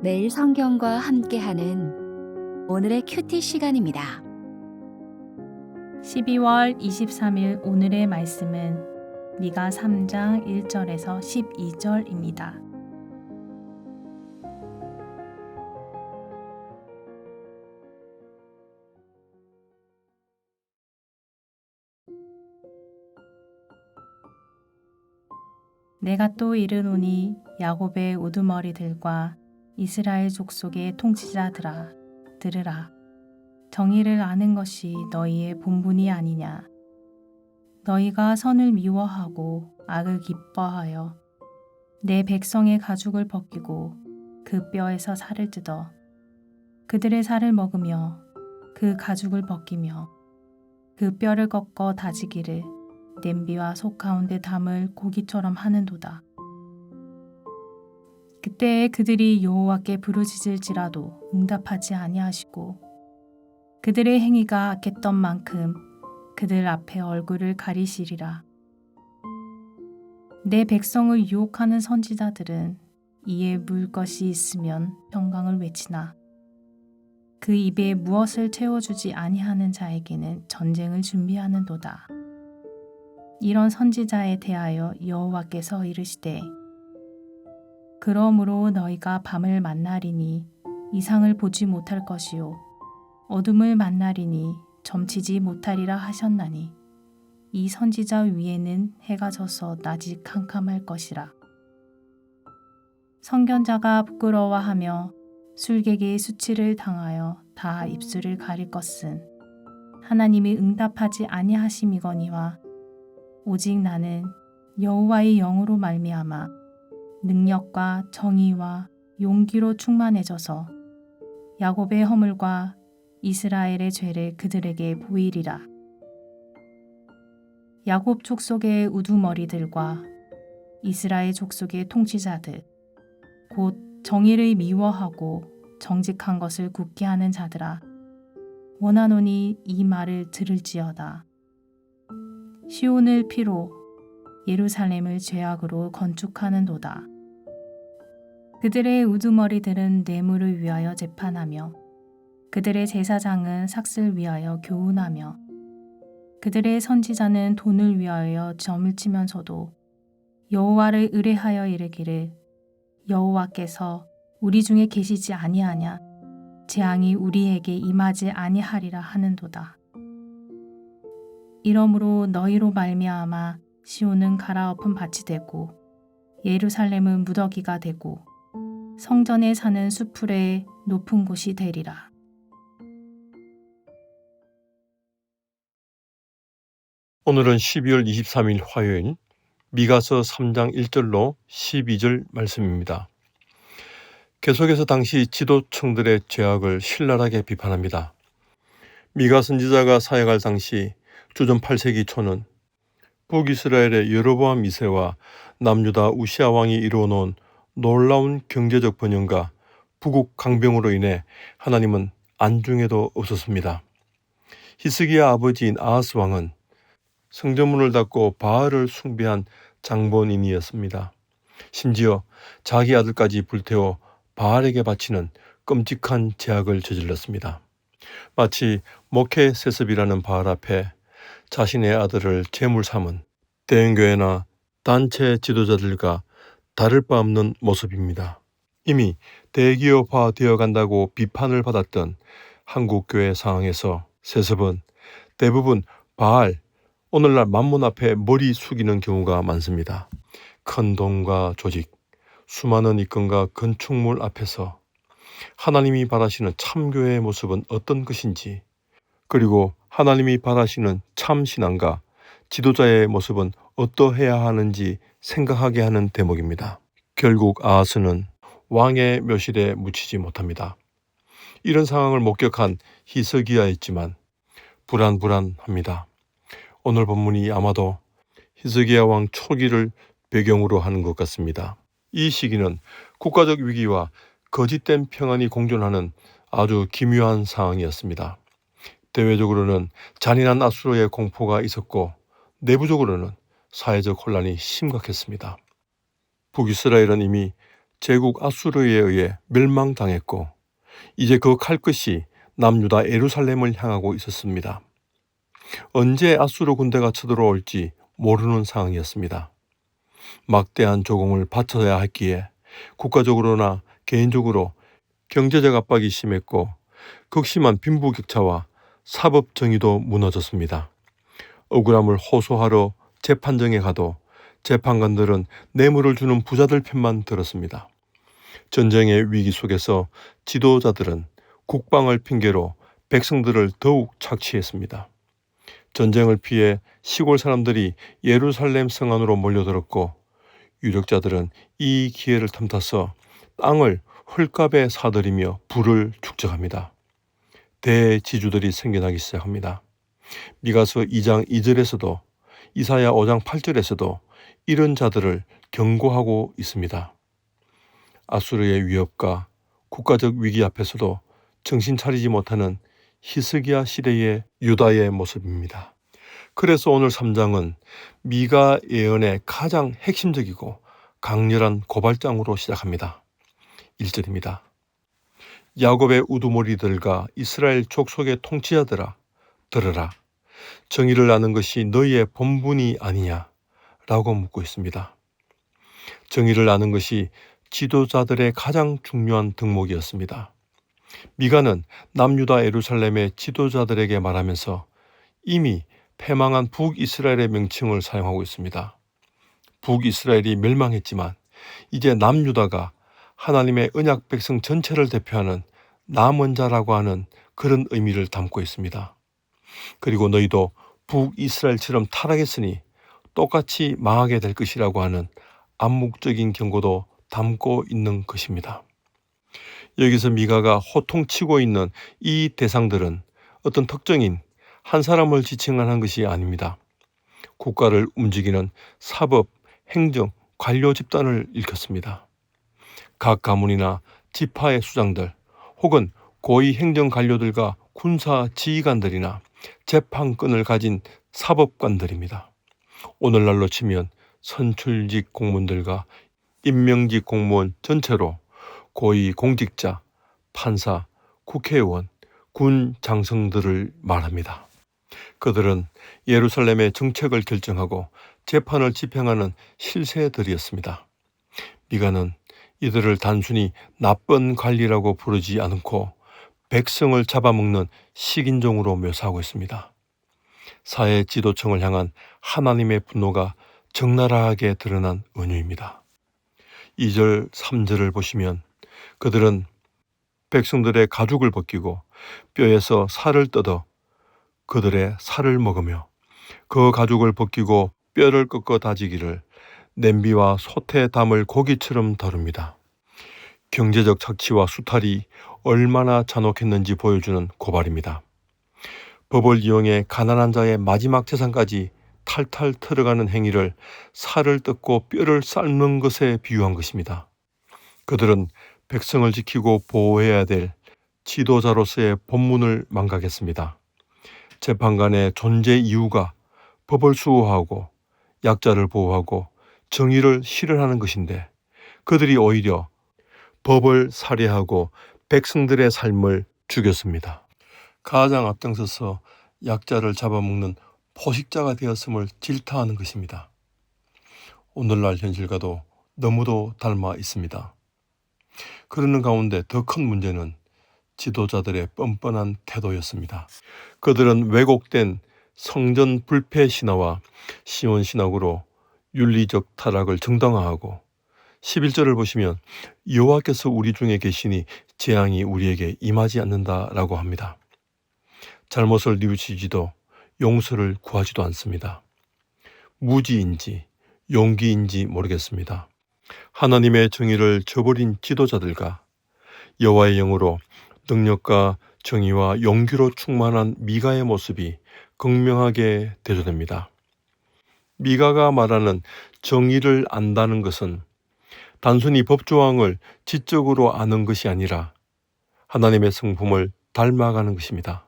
매일 성경과 함께하는 오늘의 큐티 시간입니다. 12월 23일 오늘의 말씀은 미가 3장 1절에서 12절입니다. 내가 또 이르노니 야곱의 우두머리들과 이스라엘 족속의 통치자들아 들으라. 정의를 아는 것이 너희의 본분이 아니냐. 너희가 선을 미워하고 악을 기뻐하여 내 백성의 가죽을 벗기고 그 뼈에서 살을 뜯어 그들의 살을 먹으며 그 가죽을 벗기며 그 뼈를 꺾어 다지기를 냄비와 속 가운데 담을 고기처럼 하는도다. 그때에 그들이 여호와께 부르짖을지라도 응답하지 아니하시고 그들의 행위가 악했던 만큼 그들 앞에 얼굴을 가리시리라. 내 백성을 유혹하는 선지자들은 이에 물 것이 있으면 평강을 외치나 그 입에 무엇을 채워주지 아니하는 자에게는 전쟁을 준비하는도다. 이런 선지자에 대하여 여호와께서 이르시되 그러므로 너희가 밤을 만나리니 이상을 보지 못할 것이요 어둠을 만나리니 점치지 못하리라 하셨나니 이 선지자 위에는 해가 져서 낮이 캄캄할 것이라. 선견자가 부끄러워하며 술객의 수치를 당하여 다 입술을 가릴 것은 하나님이 응답하지 아니하심이거니와 오직 나는 여호와의 영으로 말미암아 능력과 정의와 용기로 충만해져서 야곱의 허물과 이스라엘의 죄를 그들에게 보이리라. 야곱 족속의 우두머리들과 이스라엘 족속의 통치자들 곧 정의를 미워하고 정직한 것을 굳게 하는 자들아 원하노니 이 말을 들을지어다. 시온을 피로 예루살렘을 죄악으로 건축하는도다. 그들의 우두머리들은 뇌물을 위하여 재판하며 그들의 제사장은 삭슬 위하여 교훈하며 그들의 선지자는 돈을 위하여 점을 치면서도 여호와를 의뢰하여 이르기를 여호와께서 우리 중에 계시지 아니하냐 재앙이 우리에게 임하지 아니하리라 하는도다. 이러므로 너희로 말미암아 시온은 갈아엎은 밭이 되고 예루살렘은 무더기가 되고 성전에 사는 수풀의 높은 곳이 되리라. 오늘은 12월 23일 화요일 미가서 3장 1절로 12절 말씀입니다. 계속해서 당시 지도층들의 죄악을 신랄하게 비판합니다. 미가 선지자가 사역할 당시 주전 8세기 초는 북이스라엘의 여로보암 2세와 남유다 우시아 왕이 이루어놓은 놀라운 경제적 번영과 부국 강병으로 인해 하나님은 안중에도 없었습니다. 히스기야 아버지인 아하스 왕은 성전문을 닫고 바알을 숭배한 장본인이었습니다. 심지어 자기 아들까지 불태워 바알에게 바치는 끔찍한 죄악을 저질렀습니다. 마치 모케세습이라는 바알 앞에 자신의 아들을 제물 삼은 대형교회나 단체 지도자들과 다를 바 없는 모습입니다. 이미 대기업화 되어간다고 비판을 받았던 한국교회 상황에서 세습은 대부분 바알, 오늘날 만문 앞에 머리 숙이는 경우가 많습니다. 큰 돈과 조직, 수많은 이권과 건축물 앞에서 하나님이 바라시는 참교회의 모습은 어떤 것인지, 그리고 하나님이 바라시는 참신앙과 지도자의 모습은 어떠해야 하는지 생각하게 하는 대목입니다. 결국 아하스는 왕의 묘실에 묻히지 못합니다. 이런 상황을 목격한 히스기야였지만 불안합니다. 오늘 본문이 아마도 히스기야 왕 초기를 배경으로 하는 것 같습니다. 이 시기는 국가적 위기와 거짓된 평안이 공존하는 아주 기묘한 상황이었습니다. 대외적으로는 잔인한 아수르의 공포가 있었고 내부적으로는 사회적 혼란이 심각했습니다. 북이스라엘은 이미 제국 아수르에 의해 멸망당했고 이제 그 칼끝이 남유다 예루살렘을 향하고 있었습니다. 언제 아수르 군대가 쳐들어올지 모르는 상황이었습니다. 막대한 조공을 바쳐야 했기에 국가적으로나 개인적으로 경제적 압박이 심했고 극심한 빈부격차와 사법 정의도 무너졌습니다. 억울함을 호소하러 재판정에 가도 재판관들은 뇌물을 주는 부자들 편만 들었습니다. 전쟁의 위기 속에서 지도자들은 국방을 핑계로 백성들을 더욱 착취했습니다. 전쟁을 피해 시골 사람들이 예루살렘 성 안으로 몰려들었고 유력자들은 이 기회를 틈타서 땅을 헐값에 사들이며 부를 축적합니다. 대지주들이 생겨나기 시작합니다. 미가서 2장 2절에서도 이사야 5장 8절에서도 이런 자들을 경고하고 있습니다. 아수르의 위협과 국가적 위기 앞에서도 정신 차리지 못하는 히스기야 시대의 유다의 모습입니다. 그래서 오늘 3장은 미가 예언의 가장 핵심적이고 강렬한 고발장으로 시작합니다. 1절입니다. 야곱의 우두머리들과 이스라엘 족속의 통치자들아 들으라. 정의를 아는 것이 너희의 본분이 아니냐 라고 묻고 있습니다. 정의를 아는 것이 지도자들의 가장 중요한 덕목이었습니다. 미가는 남유다 예루살렘의 지도자들에게 말하면서 이미 패망한 북이스라엘의 명칭을 사용하고 있습니다. 북이스라엘이 멸망했지만 이제 남유다가 하나님의 언약 백성 전체를 대표하는 남은 자라고 하는 그런 의미를 담고 있습니다. 그리고 너희도 북이스라엘처럼 타락했으니 똑같이 망하게 될 것이라고 하는 암묵적인 경고도 담고 있는 것입니다. 여기서 미가가 호통치고 있는 이 대상들은 어떤 특정인 한 사람을 지칭하는 것이 아닙니다. 국가를 움직이는 사법, 행정, 관료 집단을 일컫습니다. 각 가문이나 지파의 수장들 혹은 고위 행정 관료들과 군사 지휘관들이나 재판권을 가진 사법관들입니다. 오늘날로 치면 선출직 공무원들과 임명직 공무원 전체로 고위 공직자, 판사, 국회의원, 군 장성들을 말합니다. 그들은 예루살렘의 정책을 결정하고 재판을 집행하는 실세들이었습니다. 미가는 이들을 단순히 나쁜 관리라고 부르지 않고 백성을 잡아먹는 식인종으로 묘사하고 있습니다. 사회 지도층을 향한 하나님의 분노가 적나라하게 드러난 은유입니다. 2절, 3절을 보시면 그들은 백성들의 가죽을 벗기고 뼈에서 살을 뜯어 그들의 살을 먹으며 그 가죽을 벗기고 뼈를 꺾어 다지기를 냄비와 솥에 담을 고기처럼 다룹니다. 경제적 착취와 수탈이 얼마나 잔혹했는지 보여주는 고발입니다. 법을 이용해 가난한 자의 마지막 재산까지 탈탈 털어가는 행위를 살을 뜯고 뼈를 삶는 것에 비유한 것입니다. 그들은 백성을 지키고 보호해야 될 지도자로서의 본분을 망각했습니다. 재판관의 존재 이유가 법을 수호하고 약자를 보호하고 정의를 실현하는 것인데 그들이 오히려 법을 살해하고 백성들의 삶을 죽였습니다. 가장 앞장서서 약자를 잡아먹는 포식자가 되었음을 질타하는 것입니다. 오늘날 현실과도 너무도 닮아 있습니다. 그러는 가운데 더 큰 문제는 지도자들의 뻔뻔한 태도였습니다. 그들은 왜곡된 성전 불패 신화와 시온 신학으로 윤리적 타락을 정당화하고 11절을 보시면 여호와께서 우리 중에 계시니 재앙이 우리에게 임하지 않는다라고 합니다. 잘못을 뉘우치지도 용서를 구하지도 않습니다. 무지인지 용기인지 모르겠습니다. 하나님의 정의를 저버린 지도자들과 여호와의 영으로 능력과 정의와 용기로 충만한 미가의 모습이 극명하게 대조됩니다. 미가가 말하는 정의를 안다는 것은 단순히 법조항을 지적으로 아는 것이 아니라 하나님의 성품을 닮아가는 것입니다.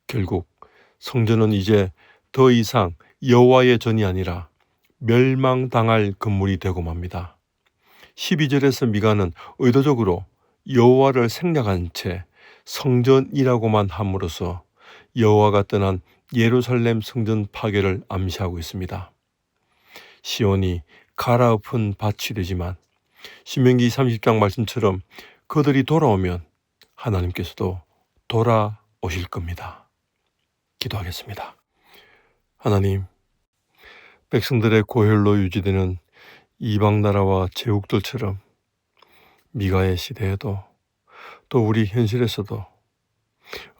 결국 성전은 이제 더 이상 여호와의 전이 아니라 멸망당할 건물이 되고 맙니다. 12절에서 미가는 의도적으로 여호와를 생략한 채 성전이라고만 함으로써 여호와가 떠난 예루살렘 성전 파괴를 암시하고 있습니다. 시온이 갈아엎은 밭이 되지만 신명기 30장 말씀처럼 그들이 돌아오면 하나님께서도 돌아오실 겁니다. 기도하겠습니다. 하나님, 백성들의 고혈로 유지되는 이방 나라와 제국들처럼 미가의 시대에도 또 우리 현실에서도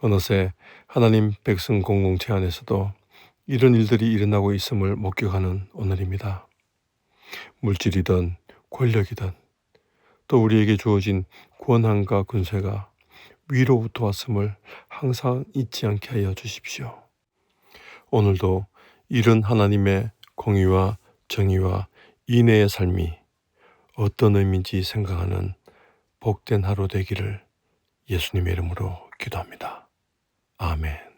어느새 하나님 백성 공동체 안에서도 이런 일들이 일어나고 있음을 목격하는 오늘입니다. 물질이든 권력이든 또 우리에게 주어진 권한과 권세가 위로부터 왔음을 항상 잊지 않게 하여 주십시오. 오늘도 이런 하나님의 공의와 정의와 인애의 삶이 어떤 의미인지 생각하는 복된 하루 되기를 예수님의 이름으로 기도합니다. 아멘.